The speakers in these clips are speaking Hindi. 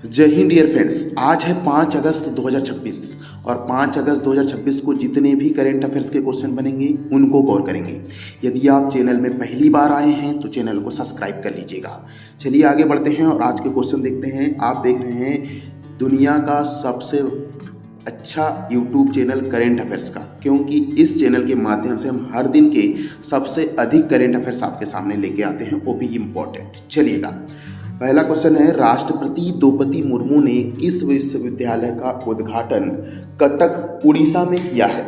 जय हिंद डियर फ्रेंड्स। आज है 5 अगस्त 2026 और 5 अगस्त 2026 को जितने भी करेंट अफेयर्स के क्वेश्चन बनेंगे उनको गौर करेंगे। यदि आप चैनल में पहली बार आए हैं तो चैनल को सब्सक्राइब कर लीजिएगा। चलिए आगे बढ़ते हैं और आज के क्वेश्चन देखते हैं। आप देख रहे हैं दुनिया का सबसे अच्छा यूट्यूब चैनल करेंट अफेयर्स का, क्योंकि इस चैनल के माध्यम से हम हर दिन के सबसे अधिक करेंट अफेयर्स आपके सामने लेके आते हैं, वो भी इम्पोर्टेंट। चलिएगा, पहला क्वेश्चन है, राष्ट्रपति द्रौपदी मुर्मू ने किस विश्वविद्यालय का उद्घाटन कटक उड़ीसा में किया है?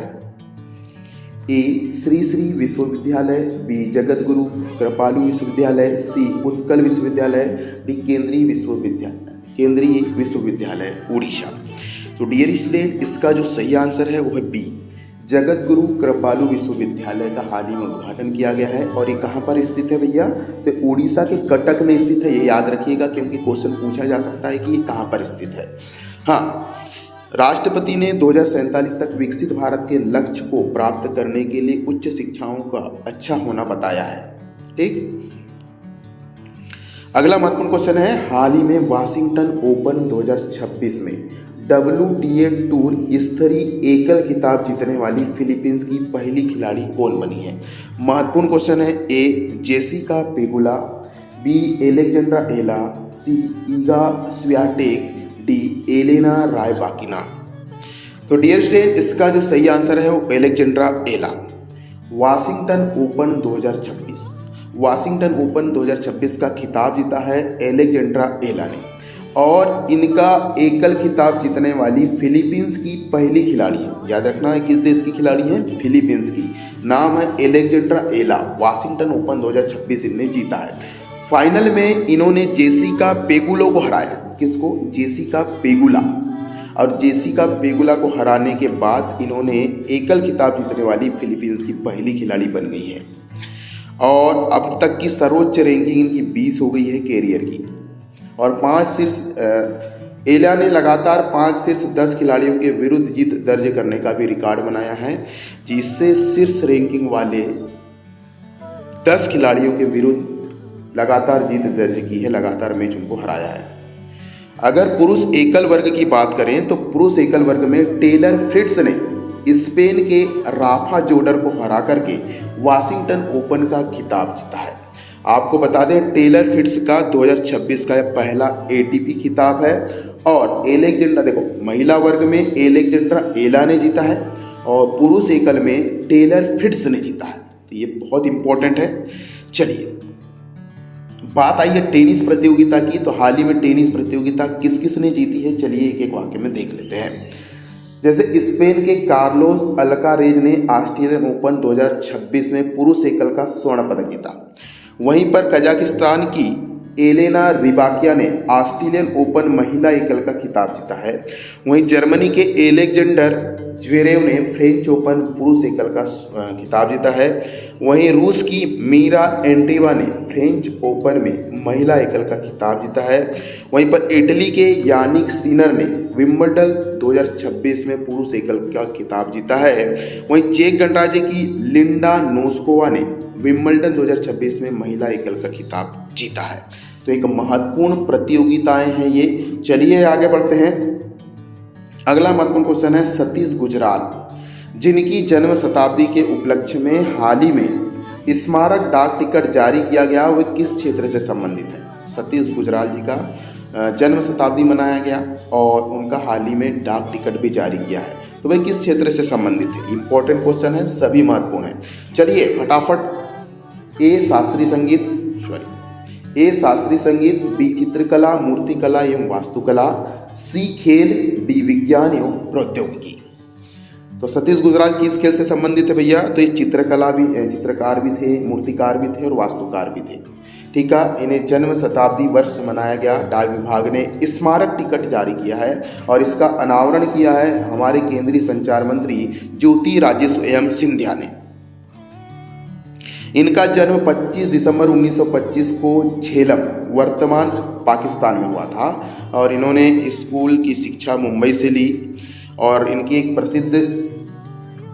ए श्री श्री विश्वविद्यालय, बी जगत गुरु कृपालु विश्वविद्यालय, सी उत्कल विश्वविद्यालय, डी केंद्रीय विश्वविद्यालय उड़ीसा। तो डियर स्टूडेंट, इसका जो सही आंसर है वो है बी, जगत गुरु कृपालु विश्वविद्यालय का हाल ही में उद्घाटन किया गया है। और ये कहाँ पर स्थित है भैया? तो उड़ीसा के कटक में स्थित है। ये याद रखिएगा क्योंकि क्वेश्चन पूछा जा सकता है कि ये कहाँ पर स्थित है। हाँ, राष्ट्रपति ने 2047 तक विकसित भारत के लक्ष्य को प्राप्त करने के लिए उच्च शिक्षाओं का अच्छा होना बताया है। ठीक, अगला महत्वपूर्ण क्वेश्चन है, हाल ही में वाशिंगटन ओपन 2026 में WTA टूर स्तरीय एकल खिताब जीतने वाली फिलीपींस की पहली खिलाड़ी कौन बनी है? महत्वपूर्ण क्वेश्चन है। A Jessica Pegula, B Alexandra Eala, C Iga Swiatek, D Elena Rybakina. तो डियर स्टूडेंट, इसका जो सही आंसर है वो एलेक्जेंड्रा एला। वाशिंगटन ओपन 2026 का खिताब जीता है एलेक्जेंड्रा एला ने, और इनका एकल खिताब जीतने वाली फिलीपींस की पहली खिलाड़ी है। याद रखना है किस देश की खिलाड़ी है? फिलीपींस की। नाम है एलेक्जेंड्रा एला। वाशिंगटन ओपन 2026 इन्होंने जीता है। फाइनल में इन्होंने जेसिका पेगुलो को हराया। किसको? Jessica Pegula. और जेसिका पेगुला को हराने के बाद इन्होंने एकल खिताब जीतने वाली फिलीपींस की पहली खिलाड़ी बन गई है। और अब तक की सर्वोच्च रैंकिंग इनकी 20 हो गई है कैरियर की। और 5 शीर्ष एला ने लगातार 5 शीर्ष 10 खिलाड़ियों के विरुद्ध जीत दर्ज करने का भी रिकॉर्ड बनाया है, जिससे शीर्ष रैंकिंग वाले 10 खिलाड़ियों के विरुद्ध लगातार जीत दर्ज की है, लगातार मैच उनको हराया है। अगर पुरुष एकल वर्ग की बात करें तो पुरुष एकल वर्ग में टेलर फ्रिट्ज ने स्पेन के राफा जोडर को हरा करके वाशिंगटन ओपन का खिताब जीता है। आपको बता दें, टेलर फ्रिट्ज का 2026 का पहला ATP खिताब है। और एलेक्जेंड्रा, देखो महिला वर्ग में एलेक्जेंड्रा एला ने जीता है और पुरुष एकल में टेलर फ्रिट्ज ने जीता है। तो ये बहुत इंपॉर्टेंट है। चलिए, बात आई है टेनिस प्रतियोगिता की। तो हाल ही में टेनिस प्रतियोगिता किस किस ने जीती है? चलिए एक एक वाक्य में देख लेते हैं। जैसे स्पेन के कार्लोस अल्कारेज ने ऑस्ट्रेलियन ओपन 2026 में पुरुष एकल का स्वर्ण पदक जीता। वहीं पर कजाकिस्तान की एलेना रिबाकिया ने ऑस्ट्रेलियन ओपन महिला एकल का खिताब जीता है। वहीं जर्मनी के एलेक्जेंडर ज्वेरेव ने फ्रेंच ओपन पुरुष एकल का खिताब जीता है। वहीं रूस की मीरा एंड्रीवा ने फ्रेंच ओपन में महिला एकल का खिताब जीता है। वहीं पर इटली के यानिक सिनर ने विंबलडन 2026 में पुरुष एकल का खिताब जीता है। वहीं चेक गणराज्य की लिंडा नोस्कोवा ने विंबलडन 2026 में महिला एकल का खिताब जीता है। तो एक महत्वपूर्ण प्रतियोगिताएं हैं ये। चलिए आगे बढ़ते हैं। अगला महत्वपूर्ण क्वेश्चन है, सतीश गुजराल जिनकी जन्म शताब्दी के उपलक्ष्य में हाल ही में स्मारक डाक टिकट जारी किया गया, वे किस क्षेत्र से संबंधित है? सतीश गुजराल जी का जन्म शताब्दी मनाया गया और उनका हाल ही में डाक टिकट भी जारी किया है। तो वे किस क्षेत्र से संबंधित है? इंपॉर्टेंट क्वेश्चन है, सभी महत्वपूर्ण है। चलिए फटाफट। ए शास्त्रीय संगीत, बी चित्रकला मूर्तिकला एवं वास्तुकला, सी खेल, डी विज्ञान एवं प्रौद्योगिकी। तो सतीश गुजराल किस खेल से संबंधित है भैया? तो ये चित्रकार भी थे, मूर्तिकार भी थे और वास्तुकार भी थे। ठीक है, इन्हें जन्म शताब्दी वर्ष मनाया गया। डाक विभाग ने स्मारक टिकट जारी किया है और इसका अनावरण किया है हमारे केंद्रीय संचार मंत्री ज्योति राजेश्वर सिंधिया ने। इनका जन्म 25 दिसंबर 1925 को झेलम वर्तमान पाकिस्तान में हुआ था और इन्होंने स्कूल की शिक्षा मुंबई से ली। और इनकी एक प्रसिद्ध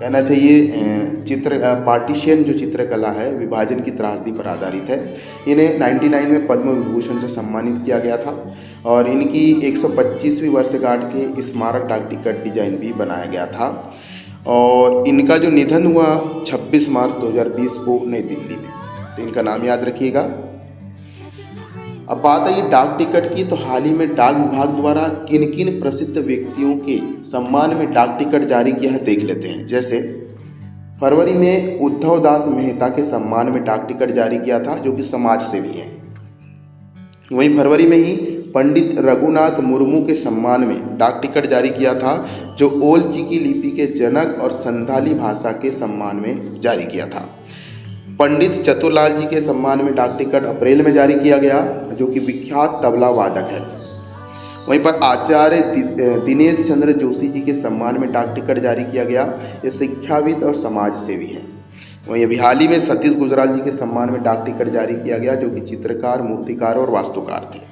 कहना चाहिए पार्टीशन जो चित्रकला है विभाजन की त्रासदी पर आधारित है। इन्हें 99 में पद्म विभूषण से सम्मानित किया गया था। और इनकी 125वीं वर्षगांठ के स्मारक डाक टिकट डिजाइन भी बनाया गया था। और इनका जो निधन हुआ 26 मार्च 2020 को नई दिल्ली में। तो इनका नाम याद रखिएगा। अब बात आई डाक टिकट की, तो हाल ही में डाक विभाग द्वारा किन किन प्रसिद्ध व्यक्तियों के सम्मान में डाक टिकट जारी किया है देख लेते हैं। जैसे फरवरी में उद्धव दास मेहता के सम्मान में डाक टिकट जारी किया था, जो कि समाज सेवी हैं। वहीं फरवरी में ही पंडित रघुनाथ मुर्मू के सम्मान में डाक टिकट जारी किया था, जो ओल चिकी लिपि के जनक और संथाली भाषा के सम्मान में जारी किया था। पंडित चतुरलाल जी के सम्मान में डाक टिकट अप्रैल में जारी किया गया, जो कि विख्यात तबला वादक है। वहीं पर आचार्य दिनेश चंद्र जोशी जी के सम्मान में डाक टिकट जारी किया गया। ये शिक्षाविद और समाज सेवी हैं। वहीं अभी हाल ही में सतीश गुजराल जी के सम्मान में डाक टिकट जारी किया गया, जो कि चित्रकार, मूर्तिकार और वास्तुकार थे।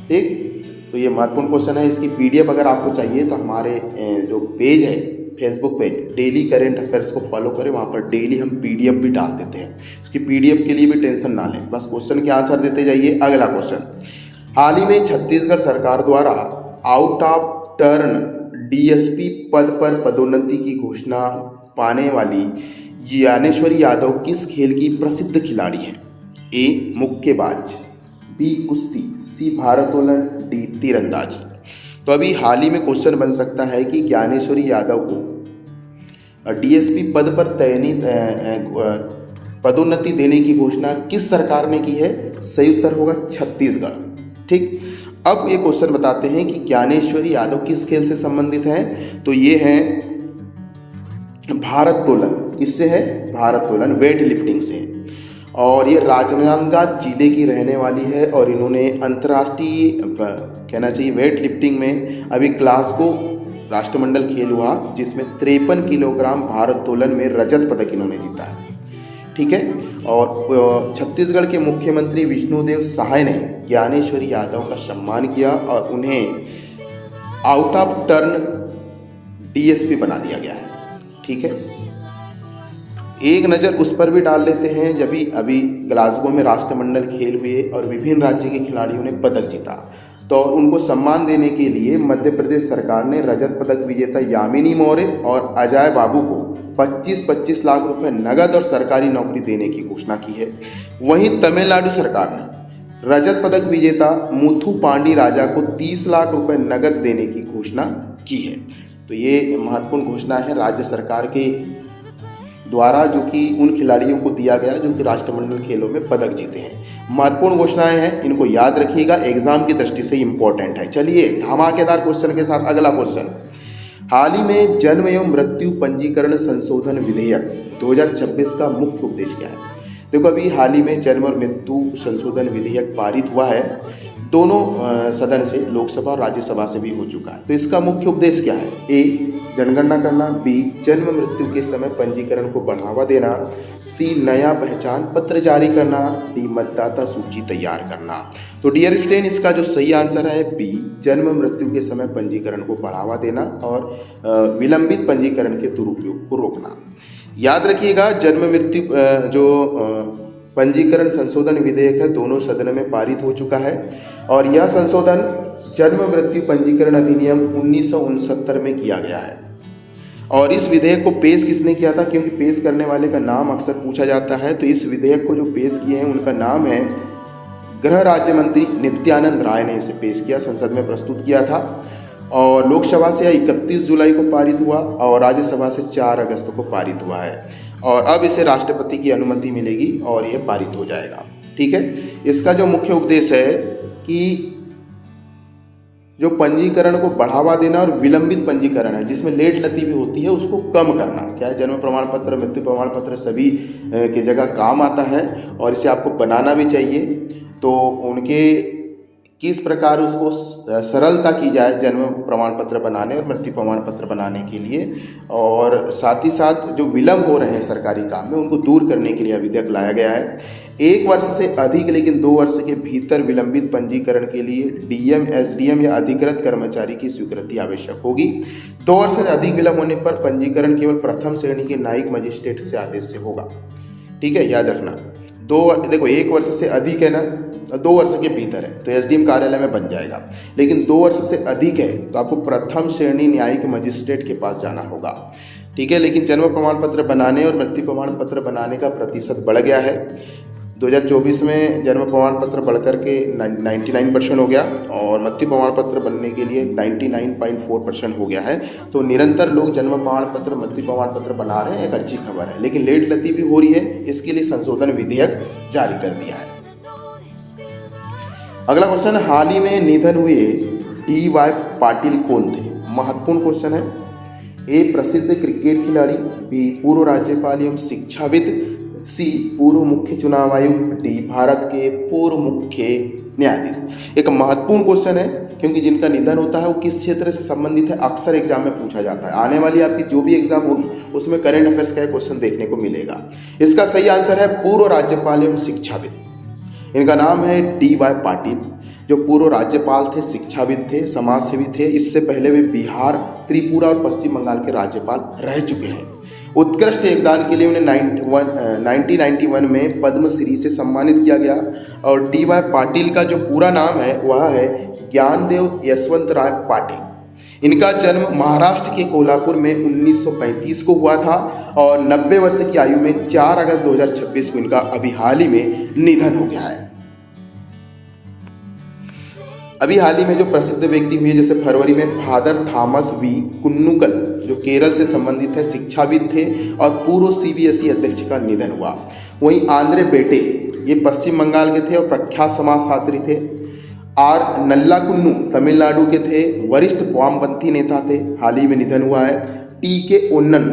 ठीक, तो ये महत्वपूर्ण क्वेश्चन है। इसकी PDF अगर आपको चाहिए तो हमारे जो पेज है Facebook page daily current affairs को फॉलो करें। वहाँ पर डेली हम PDF भी डाल देते हैं। इसकी PDF के लिए भी टेंशन ना लें, बस क्वेश्चन के आंसर देते जाइए। अगला क्वेश्चन, हाल ही में छत्तीसगढ़ सरकार द्वारा आउट ऑफ टर्न DSP पद पर पदोन्नति की घोषणा पाने वाली ज्ञानेश्वरी यादव किस खेल की प्रसिद्ध खिलाड़ी हैं? A मुक्केबाज, B कुश्ती, C भारोत्तोलन, D तीरंदाजी। तो अभी हाल ही में क्वेश्चन बन सकता है कि ज्ञानेश्वरी यादव को DSP पद पर पदोन्नति देने की घोषणा किस सरकार ने की है? सही उत्तर होगा छत्तीसगढ़। ठीक, अब ये क्वेश्चन बताते हैं कि ज्ञानेश्वरी यादव किस खेल से संबंधित हैं? तो ये है भारोत्तोलन। किससे है? भारोत्तोलन, वेट लिफ्टिंग से। और ये राजनांदगांव जिले की रहने वाली है और इन्होंने अंतर्राष्ट्रीय कहना चाहिए वेट लिफ्टिंग में अभी ग्लासगो राष्ट्रमंडल खेल हुआ, जिसमें 53 किलोग्राम भारोत्तोलन में रजत पदक इन्होंने जीता है। ठीक है, और छत्तीसगढ़ के मुख्यमंत्री विष्णुदेव साय ने ज्ञानेश्वरी यादव का सम्मान किया और उन्हें आउट ऑफ टर्न DSP बना दिया गया है। ठीक है, एक नज़र उस पर भी डाल लेते हैं जब अभी ग्लासगो में राष्ट्रमंडल खेल हुए और विभिन्न राज्य के खिलाड़ियों ने पदक जीता, तो उनको सम्मान देने के लिए मध्य प्रदेश सरकार ने रजत पदक विजेता यामिनी मौर्य और अजय बाबू को 25-25 लाख रुपए नगद और सरकारी नौकरी देने की घोषणा की है। वहीं तमिलनाडु सरकार ने रजत पदक विजेता मुथु पांडी राजा को 30 लाख रुपए नगद देने की घोषणा की है। तो ये महत्वपूर्ण घोषणा है राज्य सरकार के द्वारा, जो कि उन खिलाड़ियों को दिया गया जो कि राष्ट्रमंडल खेलों में पदक जीते हैं। महत्वपूर्ण घोषणाएं हैं, इनको याद रखिएगा, एग्जाम की दृष्टि से इंपॉर्टेंट है। चलिए धमाकेदार क्वेश्चन के साथ अगला क्वेश्चन, हाल ही में जन्म एवं मृत्यु पंजीकरण संशोधन विधेयक 2026 का मुख्य उद्देश्य क्या है? देखो, अभी हाल ही में जन्म और मृत्यु संशोधन विधेयक पारित हुआ है, दोनों सदन से, लोकसभा और राज्यसभा से भी हो चुका है। तो इसका मुख्य उद्देश्य क्या है? A जनगणना करना, B जन्म मृत्यु के समय पंजीकरण को बढ़ावा देना, C नया पहचान पत्र जारी करना, D मतदाता सूची तैयार करना। तो डियर स्टूडेंट, इसका जो सही आंसर है B जन्म मृत्यु के समय पंजीकरण को बढ़ावा देना और विलंबित पंजीकरण के दुरुपयोग को रोकना। याद रखिएगा, जन्म मृत्यु जो पंजीकरण संशोधन विधेयक है दोनों सदनों में पारित हो चुका है और यह संशोधन जन्म मृत्यु पंजीकरण अधिनियम 1969 में किया गया है। और इस विधेयक को पेश किसने किया था? क्योंकि पेश करने वाले का नाम अक्सर पूछा जाता है, तो इस विधेयक को जो पेश किए हैं उनका नाम है गृह राज्य मंत्री नित्यानंद राय ने इसे पेश किया, संसद में प्रस्तुत किया था। और लोकसभा से 31 जुलाई को पारित हुआ और राज्यसभा से 4 अगस्त को पारित हुआ है और अब इसे राष्ट्रपति की अनुमति मिलेगी और यह पारित हो जाएगा। ठीक है, इसका जो मुख्य उद्देश्य है कि जो पंजीकरण को बढ़ावा देना और विलंबित पंजीकरण है जिसमें लेट लती भी होती है उसको कम करना। क्या है, जन्म प्रमाण पत्र, मृत्यु प्रमाण पत्र सभी की जगह काम आता है और इसे आपको बनाना भी चाहिए। तो उनके किस प्रकार उसको सरलता की जाए जन्म प्रमाण पत्र बनाने और मृत्यु प्रमाण पत्र बनाने के लिए, और साथ ही साथ जो विलम्ब हो रहे हैं सरकारी काम में उनको दूर करने के लिए विधेयक लाया गया है। 1 वर्ष से अधिक लेकिन 2 वर्ष के भीतर विलंबित पंजीकरण के लिए DM, SDM या अधिकृत कर्मचारी की स्वीकृति आवश्यक होगी। 2 वर्ष से अधिक विलम्ब होने पर पंजीकरण केवल प्रथम श्रेणी के न्यायिक मजिस्ट्रेट से आदेश से होगा। ठीक है, याद रखना, देखो 1 वर्ष से अधिक है ना, 2 वर्ष के भीतर है तो एसडीएम कार्यालय में बन जाएगा, लेकिन 2 वर्ष से अधिक है तो आपको प्रथम श्रेणी न्यायिक मजिस्ट्रेट के पास जाना होगा। ठीक है, लेकिन जन्म प्रमाण पत्र बनाने और मृत्यु प्रमाण पत्र बनाने का प्रतिशत बढ़ गया है। 2024 में जन्म प्रमाण पत्र बढ़कर के 99% हो गया और मृत्यु प्रमाण पत्र बनने के लिए 99.4% हो गया है। तो निरंतर लोग जन्म प्रमाण पत्र, मृत्यु प्रमाण पत्र बना रहे हैं, एक अच्छी खबर है, लेकिन लेट लती भी हो रही है, इसके लिए संशोधन विधेयक जारी कर दिया है। अगला क्वेश्चन, हाल ही में निधन हुए DY पाटिल कौन थे? महत्वपूर्ण क्वेश्चन है। ए प्रसिद्ध क्रिकेट खिलाड़ी, बी पूर्व राज्यपाल एवं शिक्षाविद, सी पूर्व मुख्य चुनाव आयुक्त, डी भारत के पूर्व मुख्य न्यायाधीश। एक महत्वपूर्ण क्वेश्चन है क्योंकि जिनका निधन होता है वो किस क्षेत्र से संबंधित है, अक्सर एग्जाम में पूछा जाता है। आने वाली आपकी जो भी एग्जाम होगी उसमें करंट अफेयर्स का क्वेश्चन देखने को मिलेगा। इसका सही आंसर है पूर्व राज्यपाल एवं शिक्षाविद। इनका नाम है DY पाटिल, जो पूर्व राज्यपाल थे, शिक्षाविद थे, समाजसेवी थे। इससे पहले वे बिहार, त्रिपुरा और पश्चिम बंगाल के राज्यपाल रह चुके हैं। उत्कृष्ट योगदान के लिए उन्हें 1991 में पद्मश्री से सम्मानित किया गया। और DY पाटिल का जो पूरा नाम है वह है ज्ञानदेव यशवंतराय पाटिल। इनका जन्म महाराष्ट्र के कोल्हापुर में 1935 को हुआ था और 90 वर्ष की आयु में 4 अगस्त 2026 को इनका अभी हाल ही में निधन हो गया है। अभी हाल ही में जो प्रसिद्ध व्यक्ति हुए, जैसे फरवरी में फादर थॉमस वी कुन्नुकल, जो केरल से संबंधित है, शिक्षाविद थे और पूर्व CBSE अध्यक्ष का निधन हुआ। वहीं आंद्रे बेटे, ये पश्चिम बंगाल के थे और प्रख्यात समाजशास्त्री थे। R नल्लाकुन्नू तमिलनाडु के थे, वरिष्ठ वामपंथी नेता थे, हाल ही में निधन हुआ है। TK ओन्नन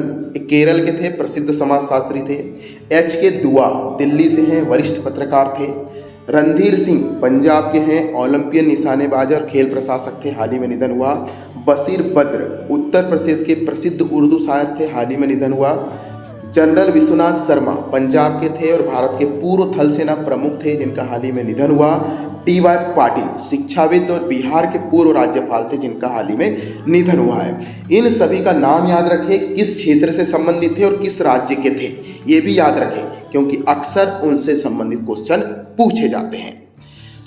केरल के थे, प्रसिद्ध समाजशास्त्री थे। HK दुआ दिल्ली से हैं, वरिष्ठ पत्रकार थे। रणधीर सिंह पंजाब के हैं, ओलंपियन निशानेबाज और खेल प्रशासक थे, हाल ही में निधन हुआ। बशीर बद्र उत्तर प्रदेश के प्रसिद्ध उर्दू शायर थे, हाल ही में निधन हुआ। जनरल विश्वनाथ शर्मा पंजाब के थे और भारत के पूर्व थल सेना प्रमुख थे, जिनका हाल ही में निधन हुआ। DY पाटिल शिक्षाविद और बिहार के पूर्व राज्यपाल थे, जिनका हाल ही में निधन हुआ है। इन सभी का नाम याद रखें, किस क्षेत्र से संबंधित थे और किस राज्य के थे, ये भी याद रखें क्योंकि अक्सर उनसे संबंधित क्वेश्चन पूछे जाते हैं।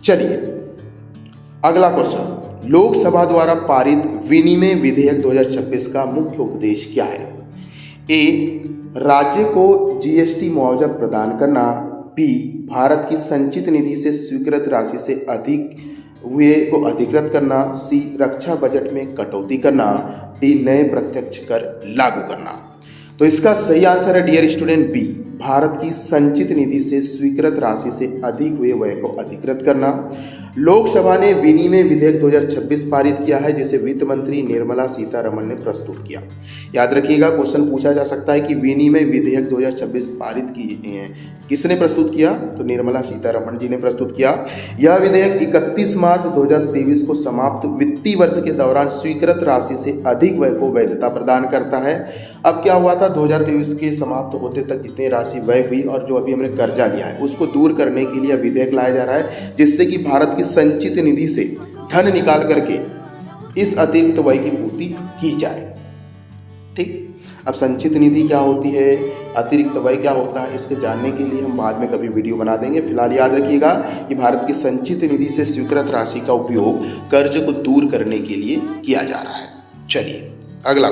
चलिए अगला क्वेश्चन, लोकसभा द्वारा पारित विनिमय विधेयक 2026 का मुख्य उद्देश्य क्या है? ए राज्य को GST मुआवजा प्रदान करना, बी भारत की संचित निधि से स्वीकृत राशि से अधिक हुए को अधिकृत करना, सी रक्षा बजट में कटौती करना, डी नए प्रत्यक्ष कर लागू करना। तो इसका सही आंसर है डियर स्टूडेंट बी, भारत की संचित निधि से स्वीकृत राशि से अधिक हुए व्यय को अधिकृत करना। लोकसभा ने विनिमय विधेयक 2026 पारित किया है, जिसे वित्त मंत्री निर्मला सीतारमण ने प्रस्तुत किया। याद रखिएगा, क्वेश्चन पूछा जा सकता है कि विनिमय विधेयक 2026 पारित किसने प्रस्तुत किया? तो निर्मला सीतारमण जी ने प्रस्तुत किया। यह विधेयक 31 मार्च 2023 को समाप्त वित्तीय वर्ष के दौरान स्वीकृत राशि से अधिक व्यय को वैधता प्रदान करता है। अब क्या हुआ था, 2023 के समाप्त होते तक जितनी राशि व्यय हुई और जो अभी हमने कर्जा लिया है उसको दूर करने के लिए विधेयक लाया जा रहा है, जिससे कि भारत की संचित निधि से धन निकाल करके इस अतिरिक्त व्यय की पूर्ति की जाए। ठीक, अब संचित निधि क्या होती है, अतिरिक्त व्यय क्या होता है, इसके जानने के लिए हम बाद में कभी वीडियो बना देंगे। फिलहाल याद रखिएगा कि भारत की संचित निधि से स्वीकृत राशि का उपयोग कर्ज को दूर करने के लिए किया जा रहा है। चलिए अगला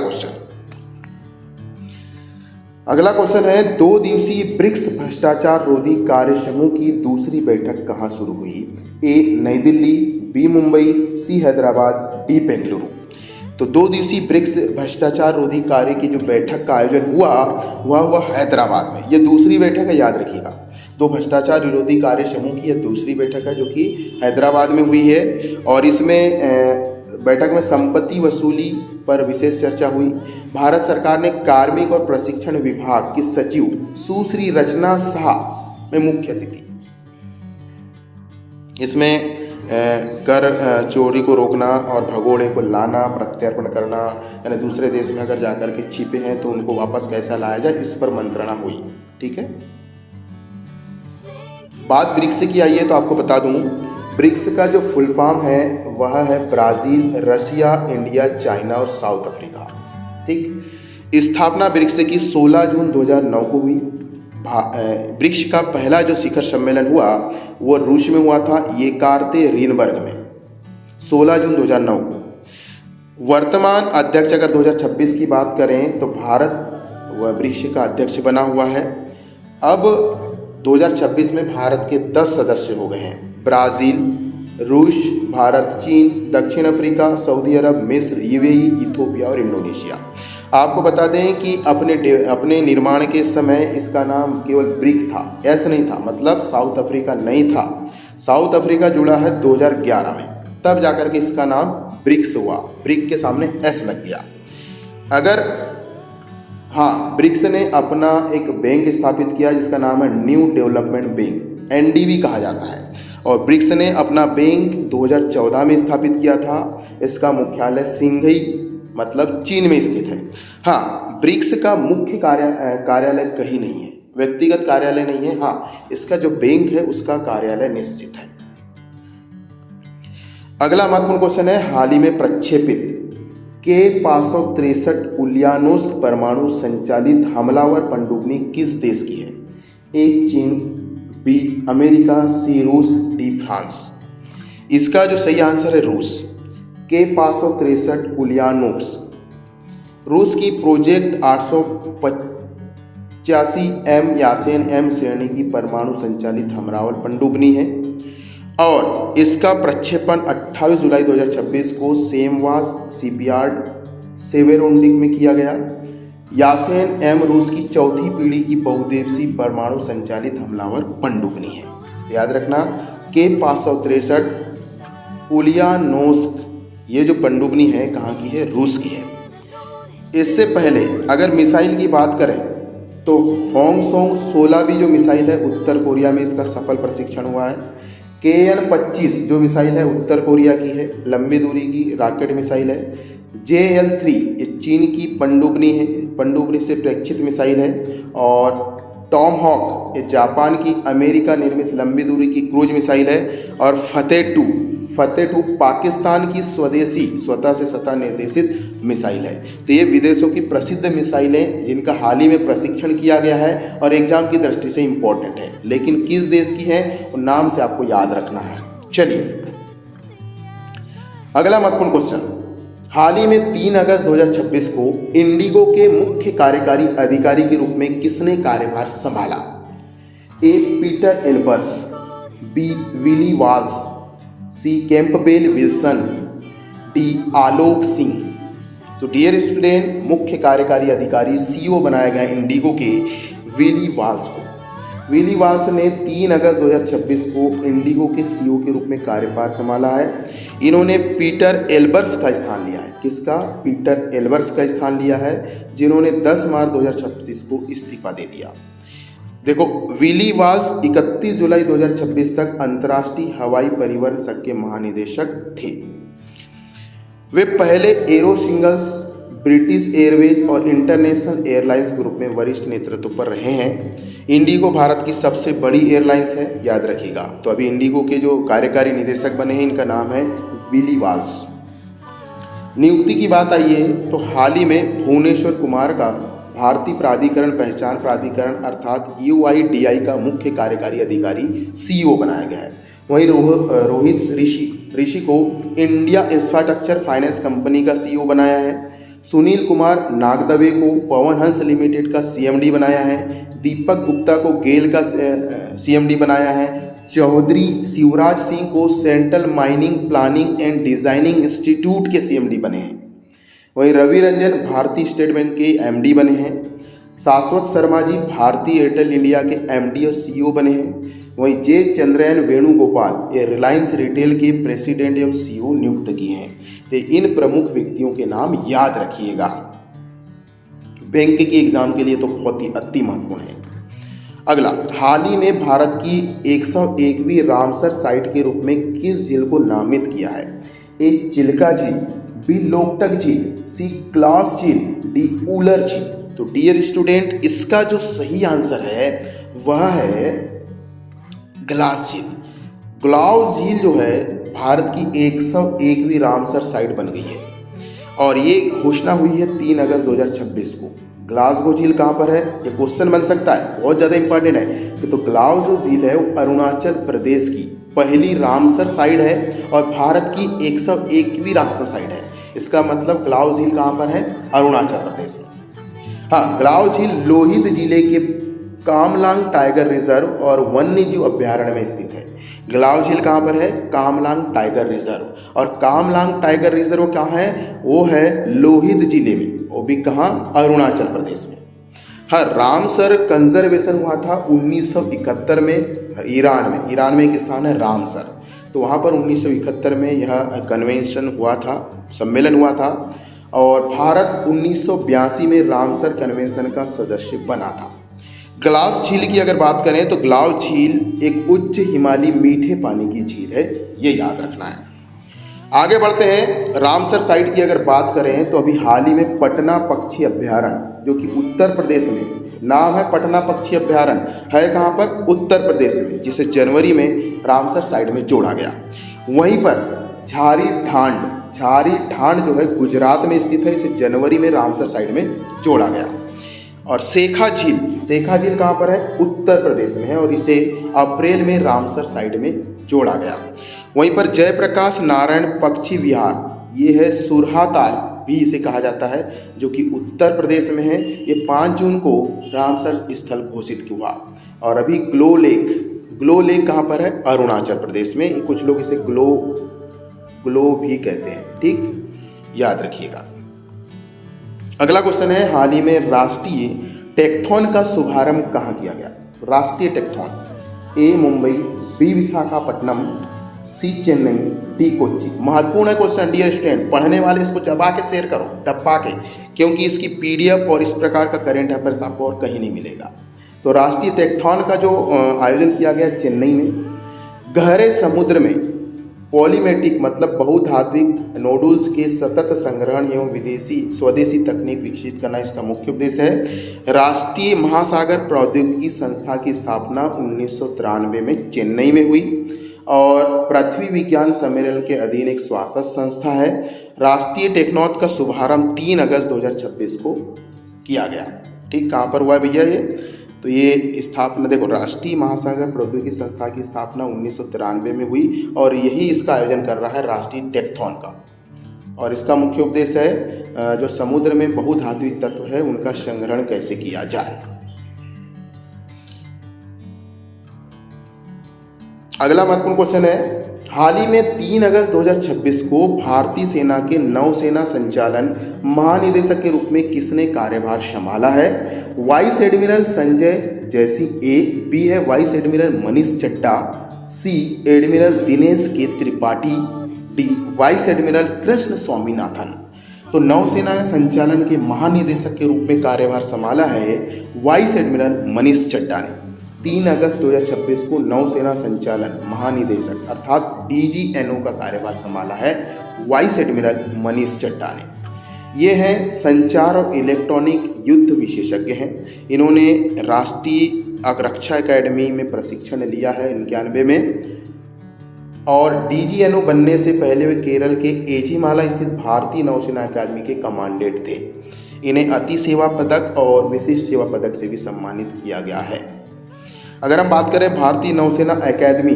क्वेश्चन है, 2 दिवसीय ब्रिक्स भ्रष्टाचार रोधी कार्य समूह की दूसरी बैठक कहाँ शुरू हुई? ए नई दिल्ली, बी मुंबई, सी हैदराबाद, डी बेंगलुरु। तो 2 दिवसीय ब्रिक्स भ्रष्टाचार रोधी कार्य की जो बैठक का आयोजन हुआ वह हुआ हैदराबाद में। यह दूसरी बैठक है, याद रखिएगा। 2 भ्रष्टाचार विरोधी कार्य समूह की यह दूसरी बैठक है जो कि हैदराबाद में हुई है और इसमें बैठक में संपत्ति वसूली पर विशेष चर्चा हुई। भारत सरकार ने कार्मिक और प्रशिक्षण विभाग की सचिव सुश्री रचना शाह में मुख्य अतिथि। इसमें कर चोरी को रोकना और भगोड़े को लाना, प्रत्यर्पण करना, यानी दूसरे देश में अगर जाकर के छिपे हैं तो उनको वापस कैसा लाया जाए, इस पर मंत्रणा हुई। ठीक है, बात ब्रिक्स की आई है तो आपको बता दूं, ब्रिक्स का जो फुल फॉर्म है वह है ब्राज़ील, रशिया, इंडिया, चाइना और साउथ अफ्रीका। ठीक, स्थापना ब्रिक्स की 16 जून 2009 को हुई। ब्रिक्स का पहला जो शिखर सम्मेलन हुआ वो रूस में हुआ था, ये येकातेरिनबर्ग में 16 जून 2009 को। वर्तमान अध्यक्ष अगर 2026 की बात करें तो भारत वह ब्रिक्स का अध्यक्ष बना हुआ है। अब 2026 में भारत के 10 सदस्य हो गए हैं। ब्राज़ील, रूस, भारत, चीन, दक्षिण अफ्रीका, सऊदी अरब, मिस्र, यूएई, इथोपिया और इंडोनेशिया। आपको बता दें कि अपने निर्माण के समय इसका नाम केवल ब्रिक था, एस नहीं था, मतलब साउथ अफ्रीका नहीं था। साउथ अफ्रीका जुड़ा है 2011 में, तब जाकर के इसका नाम ब्रिक्स हुआ। ब्रिक के सामने एस लग गया। अगर हाँ, ब्रिक्स ने अपना एक बैंक स्थापित किया जिसका नाम है न्यू डेवलपमेंट बैंक, एनडीबी कहा जाता है। और ब्रिक्स ने अपना बैंक 2014 में स्थापित किया था। इसका मुख्यालय सिंघई मतलब चीन में स्थित है। हाँ, ब्रिक्स का मुख्य कार्यालय कहीं नहीं है, व्यक्तिगत कार्यालय नहीं है। हाँ, इसका जो बैंक है उसका कार्यालय निश्चित है। अगला महत्वपूर्ण क्वेश्चन है, हाल ही में प्रक्षेपित K563 उलियानोस्क परमाणु संचालित हमलावर पनडुब्बी किस देश की है? ए चीन, बी अमेरिका, सी रूस, डी फ्रांस। इसका जो सही आंसर है रूस। K563 उलियानोस्क रूस की प्रोजेक्ट 885M यासेन M श्रेणी की परमाणु संचालित हमलावर पनडुब्बी है और इसका प्रक्षेपण 28 जुलाई 2026 को सेमवास शिपयार्ड सेवेरोडोनिक में किया गया। यासेन M रूस की चौथी पीढ़ी की बहुउद्देशीय परमाणु संचालित हमलावर पनडुब्बी है। याद रखना, K563 उलियानोस्क ये जो पनडुब्बी है कहाँ की है? रूस की है। इससे पहले अगर मिसाइल की बात करें तो होंगसोंग 16 भी जो मिसाइल है उत्तर कोरिया में इसका सफल प्रशिक्षण हुआ है। KN-25 जो मिसाइल है उत्तर कोरिया की है, लंबी दूरी की रॉकेट मिसाइल है। JL-3 ये चीन की पनडुब्बी से प्रेक्षित मिसाइल है। और टॉमहॉक ये जापान की अमेरिका निर्मित लंबी दूरी की क्रूज मिसाइल है। और फतेह-2 पाकिस्तान की स्वदेशी स्वतः से सतह निर्देशित मिसाइल है। तो ये विदेशों की प्रसिद्ध मिसाइलें जिनका हाल ही में प्रशिक्षण किया गया है और एग्जाम की दृष्टि से इम्पोर्टेंट है, लेकिन किस देश की है और नाम से आपको याद रखना है। चलिए अगला महत्वपूर्ण क्वेश्चन, हाल ही में 3 अगस्त 2026 को इंडिगो के मुख्य कार्यकारी अधिकारी के रूप में किसने कार्यभार संभाला? A Peter Elbers, B Willie Walsh, C Campbell Wilson, D Alok Singh. तो डियर स्टूडेंट, मुख्य कार्यकारी अधिकारी सीईओ बनाया गया इंडिगो के विली वाल्स को। विली वाल्स ने 3 अगस्त 2026 को इंडिगो के सीईओ के रूप में कार्यभार संभाला है। इन्होंने पीटर एल्बर्स का स्थान लिया है। किसका? पीटर एल्बर्स का स्थान लिया है, जिन्होंने 10 मार्च 2026 को इस्तीफा दे दिया। देखो, विली वाल्स 31 जुलाई 2026 तक अंतर्राष्ट्रीय हवाई परिवहन संघ के महानिदेशक थे। वे पहले एरोसिंगल्स, ब्रिटिश एयरवेज और इंटरनेशनल एयरलाइंस ग्रुप में वरिष्ठ नेतृत्व पर रहे हैं। इंडिगो भारत की सबसे बड़ी एयरलाइंस है, याद रखिएगा। तो अभी इंडिगो के जो कार्यकारी निदेशक बने हैं इनका नाम है विली वाल्स। नियुक्ति की बात आई है तो हाल ही में भुवनेश्वर कुमार का भारतीय प्राधिकरण पहचान प्राधिकरण अर्थात UIDAI का मुख्य कार्यकारी अधिकारी सीईओ बनाया गया है। वहीं रोहित ऋषि को इंडिया इंफ्रास्ट्रक्चर फाइनेंस कंपनी का सीईओ बनाया है। सुनील कुमार नागदवे को पवन हंस लिमिटेड का CMD बनाया है। दीपक गुप्ता को गेल का CMD बनाया है। चौधरी शिवराज सिंह को central mining planning and designing institute के CMD बने हैं। वहीं रवि रंजन भारतीय स्टेट बैंक के MD बने हैं। शाश्वत शर्मा जी भारतीय एयरटेल इंडिया के MD और CEO बने हैं। वहीं जे चंद्रयान वेणुगोपाल ये रिलायंस रिटेल के प्रेसिडेंट एवं CEO नियुक्त किए हैं। तो इन प्रमुख व्यक्तियों के नाम याद रखिएगा, बैंक के एग्जाम के लिए तो बहुत ही अति महत्वपूर्ण है। अगला, हाल ही में भारत की 101वीं रामसर साइट के रूप में किस झील को नामित किया है? ए चिल्का झील, बी लोकटक झील, सी ग्लास झील, डी उलर झील। तो डियर स्टूडेंट, इसका जो सही आंसर है वह है ग्लास झील। ग्लास झील जो है भारत की 101वीं रामसर साइट बन गई है और ये घोषणा हुई है 3 अगस्त 2026 को। ग्लासगो झील कहाँ पर है, ये क्वेश्चन बन सकता है, बहुत ज़्यादा इंपॉर्टेंट है कि तो ग्लासगो झील है वो अरुणाचल प्रदेश की पहली रामसर साइट है और भारत की 101वीं रामसर साइट है। इसका मतलब ग्लासगो झील कहाँ पर है, अरुणाचल प्रदेश में। हाँ, ग्लासगो झील लोहित जिले के कामलांग टाइगर रिजर्व और वन्य जीव अभ्यारण्य में स्थित है। ग्लासगो झील कहाँ पर है, कामलांग टाइगर रिजर्व, और कामलांग टाइगर रिजर्व कहाँ है, वो है लोहित जिले में, वो भी कहाँ, अरुणाचल प्रदेश में। हाँ, रामसर कंजर्वेशन हुआ था 1971 में ईरान में एक स्थान है रामसर, तो वहाँ पर 1971 में यह कन्वेंशन हुआ था, सम्मेलन हुआ था, और भारत 1982 में रामसर कन्वेंशन का सदस्य बना था। ग्लास झील की अगर बात करें तो ग्लास झील एक उच्च हिमालयी मीठे पानी की झील है, ये याद रखना है। आगे बढ़ते हैं, रामसर साइट की अगर बात करें तो अभी हाल ही में पटना पक्षी अभ्यारण्य जो कि उत्तर प्रदेश में, नाम है पटना पक्षी अभ्यारण्य, है कहाँ पर, उत्तर प्रदेश में, जिसे जनवरी में रामसर साइट में जोड़ा गया। वहीं पर झारी ठांड जो है गुजरात में स्थित है, इसे जनवरी में रामसर साइट में जोड़ा गया। और सेखा झील कहाँ पर है, उत्तर प्रदेश में है, और इसे अप्रैल में रामसर साइट में जोड़ा गया। वहीं पर जयप्रकाश नारायण पक्षी विहार, ये है सुरहाताल भी इसे कहा जाता है, जो कि उत्तर प्रदेश में है। ये 5 जून को रामसर स्थल घोषित हुआ। और अभी ग्लो लेक कहाँ पर है, अरुणाचल प्रदेश में। कुछ लोग इसे ग्लो भी कहते हैं, ठीक, याद रखिएगा। अगला क्वेश्चन है, हाल ही में राष्ट्रीय टेक्थॉन का शुभारंभ कहाँ किया गया। राष्ट्रीय टेक्थॉन, ए मुंबई, बी विशाखापट्टनम, सी चेन्नई, डी कोच्चि। महत्वपूर्ण है क्वेश्चन डियर स्टूडेंट, पढ़ने वाले इसको दबा के शेयर करो, दबा के, क्योंकि इसकी पीडीएफ और इस प्रकार का करंट अफेयर्स आपको और कहीं नहीं मिलेगा। तो राष्ट्रीय टेक्थॉन का जो आयोजन किया गया चेन्नई में, गहरे समुद्र में पॉलीमेटिक मतलब बहुधात्विक नोडुल्स के सतत संग्रहण एवं स्वदेशी तकनीक विकसित करना इसका मुख्य उद्देश्य है। राष्ट्रीय महासागर प्रौद्योगिकी संस्था की स्थापना 1993 में चेन्नई में हुई और पृथ्वी विज्ञान सम्मेलन के अधीन एक स्वायत्त संस्था है। राष्ट्रीय टेक्नॉन का शुभारंभ 3 अगस्त 2026 को किया गया। ठीक, कहाँ पर हुआ है भैया ये, तो ये स्थापना देखो, राष्ट्रीय महासागर प्रौद्योगिकी संस्था की स्थापना 1993 में हुई और यही इसका आयोजन कर रहा है राष्ट्रीय टेक्थॉन का। और इसका मुख्य उद्देश्य है जो समुद्र में बहुधात्विक तत्व है उनका संग्रहण कैसे किया जाए। अगला महत्वपूर्ण क्वेश्चन है, हाल ही में 3 अगस्त 2026 को भारतीय सेना के नौसेना संचालन महानिदेशक के रूप में किसने कार्यभार संभाला है। वाइस एडमिरल संजय जयसिंह ए, बी है वाइस एडमिरल मनीष चड्ढा, सी एडमिरल दिनेश के Tripathi, D vice admiral Krishna Swaminathan. तो नौसेना संचालन के महानिदेशक के रूप में कार्यभार संभाला है वाइस एडमिरल मनीष चड्ढा ने। 3 अगस्त 2026 को नौसेना संचालन महानिदेशक अर्थात DGNO का कार्यभार संभाला है वाइस एडमिरल मनीष चड्ढा ने। ये हैं संचार और इलेक्ट्रॉनिक युद्ध विशेषज्ञ हैं। इन्होंने राष्ट्रीय रक्षा अकेडमी में प्रशिक्षण लिया है 91 में, और DGNO बनने से पहले वे केरल के एझिमाला स्थित भारतीय नौसेना अकादमी के कमांडेंट थे। इन्हें अति सेवा पदक और विशिष्ट सेवा पदक से भी सम्मानित किया गया है। अगर हम बात करें भारतीय नौसेना अकादमी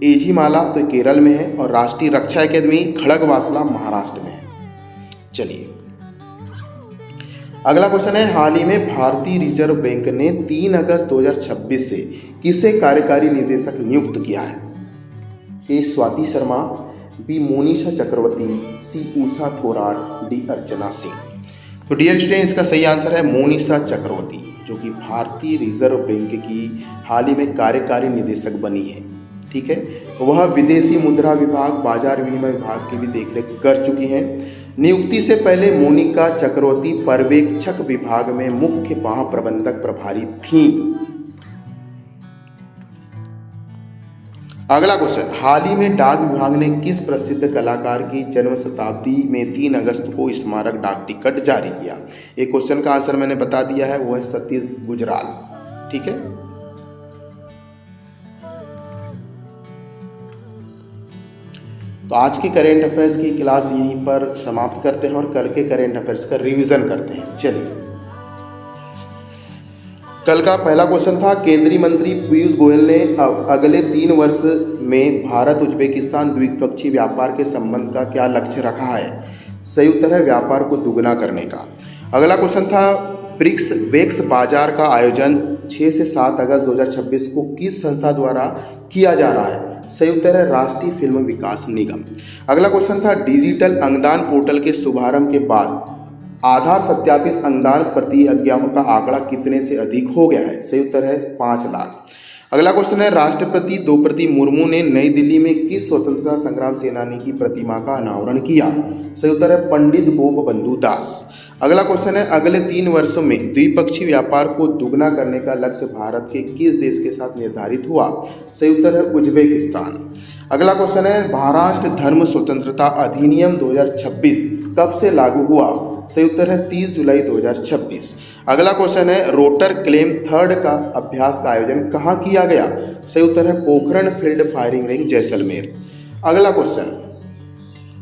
एझिमाला तो केरल में है, और राष्ट्रीय रक्षा अकादमी खड़गवासला महाराष्ट्र में है। चलिए अगला क्वेश्चन है, हाल ही में भारतीय रिजर्व बैंक ने 3 अगस्त 2026 से किसे कार्यकारी निदेशक नियुक्त किया है। ए स्वाति शर्मा, बी मोनिशा चक्रवर्ती, सी उषा थोराट, डी अर्चना सिंह। तो डियर स्टूडेंट इसका सही आंसर है मोनिशा चक्रवर्ती, जो कि भारतीय रिजर्व बैंक की हाल ही में कार्यकारी निदेशक बनी है। ठीक है, वह विदेशी मुद्रा विभाग, बाजार विनिमय विभाग की भी देखरेख कर चुकी हैं। नियुक्ति से पहले मोनिका चक्रवर्ती पर्यवेक्षक विभाग में मुख्य महाप्रबंधक प्रभारी थीं। अगला क्वेश्चन, हाल ही में डाक विभाग ने किस प्रसिद्ध कलाकार की जन्म शताब्दी में 3 अगस्त को स्मारक डाक टिकट जारी किया। एक क्वेश्चन का आंसर मैंने बता दिया है, वो है सतीश गुजराल। ठीक है, तो आज की करेंट अफेयर्स की क्लास यहीं पर समाप्त करते हैं और कल के करेंट अफेयर्स का रिवीजन करते हैं। चलिए, कल का पहला क्वेश्चन था, केंद्रीय मंत्री पीयूष गोयल ने अगले 3 वर्ष में भारत उज्बेकिस्तान द्विपक्षीय व्यापार के संबंध का क्या लक्ष्य रखा है? सही उत्तर है व्यापार को दुगना करने का। अगला क्वेश्चन था, ब्रिक्स वेक्स बाजार का आयोजन 6 से 7 अगस्त 2026 को किस संस्था द्वारा किया जा रहा है? सही उत्तर है राष्ट्रीय फिल्म विकास निगम। अगला क्वेश्चन था, डिजिटल अंगदान पोर्टल के शुभारंभ के बाद आधार सत्यापित अंगदान प्रतिज्ञाओं का आंकड़ा कितने से अधिक हो गया है? सही उत्तर है 5 लाख। अगला क्वेश्चन है, राष्ट्रपति द्रौपदी मुर्मू ने नई दिल्ली में किस स्वतंत्रता संग्राम सेनानी की प्रतिमा का अनावरण किया? सही उत्तर है पंडित गोपबंधु दास। अगला क्वेश्चन है, अगले 3 वर्षों में द्विपक्षीय व्यापार को दुगना करने का लक्ष्य भारत के किस देश के साथ निर्धारित हुआ? सही उत्तर है उज्बेकिस्तान। अगला क्वेश्चन है, महाराष्ट्र धर्म स्वतंत्रता अधिनियम 2026 कब से लागू हुआ? सही उत्तर है 30 जुलाई 2026। अगला क्वेश्चन है, रोटर क्लेम 3 का अभ्यास का आयोजन कहाँ किया गया? सही उत्तर है Pokhran field firing range Jaisalmer. अगला क्वेश्चन,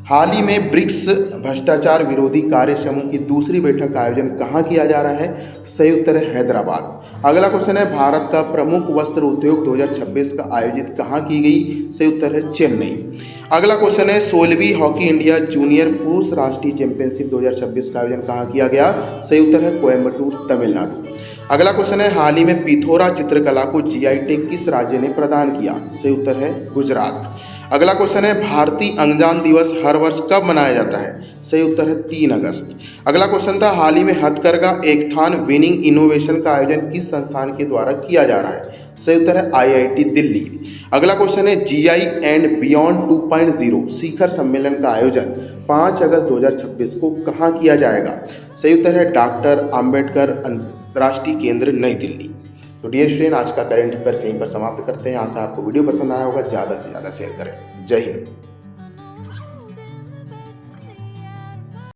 हाल ही में ब्रिक्स भ्रष्टाचार विरोधी कार्य समूह की दूसरी बैठक का आयोजन कहाँ किया जा रहा है? सही उत्तर है हैदराबाद। अगला क्वेश्चन है, भारत का प्रमुख वस्त्र उद्योग 2026 का आयोजित कहाँ की गई? सही उत्तर है चेन्नई। अगला क्वेश्चन है, 16वीं हॉकी इंडिया जूनियर पुरुष राष्ट्रीय चैंपियनशिप 2026 का आयोजन कहाँ किया गया? सही उत्तर है कोयम्बटूर तमिलनाडु। अगला क्वेश्चन है, हाल ही में पिथौरा चित्रकला को जीआई टैग किस राज्य ने प्रदान किया? सही उत्तर है गुजरात। अगला क्वेश्चन है, भारतीय अंगदान दिवस हर वर्ष कब मनाया जाता है? सही उत्तर है 3 अगस्त। अगला क्वेश्चन था, हाल ही में हथकरघा एकथान विनिंग इनोवेशन का आयोजन किस संस्थान के द्वारा किया जा रहा है? सही उत्तर है आईआईटी दिल्ली। अगला क्वेश्चन है, जीआई एंड बियॉन्ड 2.0 शिखर सम्मेलन का आयोजन 5 अगस्त 2026 को कहाँ किया जाएगा? सही उत्तर है डॉक्टर आम्बेडकर अंतर्राष्ट्रीय केंद्र नई दिल्ली। तो डियर स्टूडेंट, आज का करेंट अफेयर्स यहीं पर समाप्त करते हैं। आशा आपको वीडियो पसंद आया होगा, ज़्यादा से ज़्यादा शेयर करें। जय हिंद।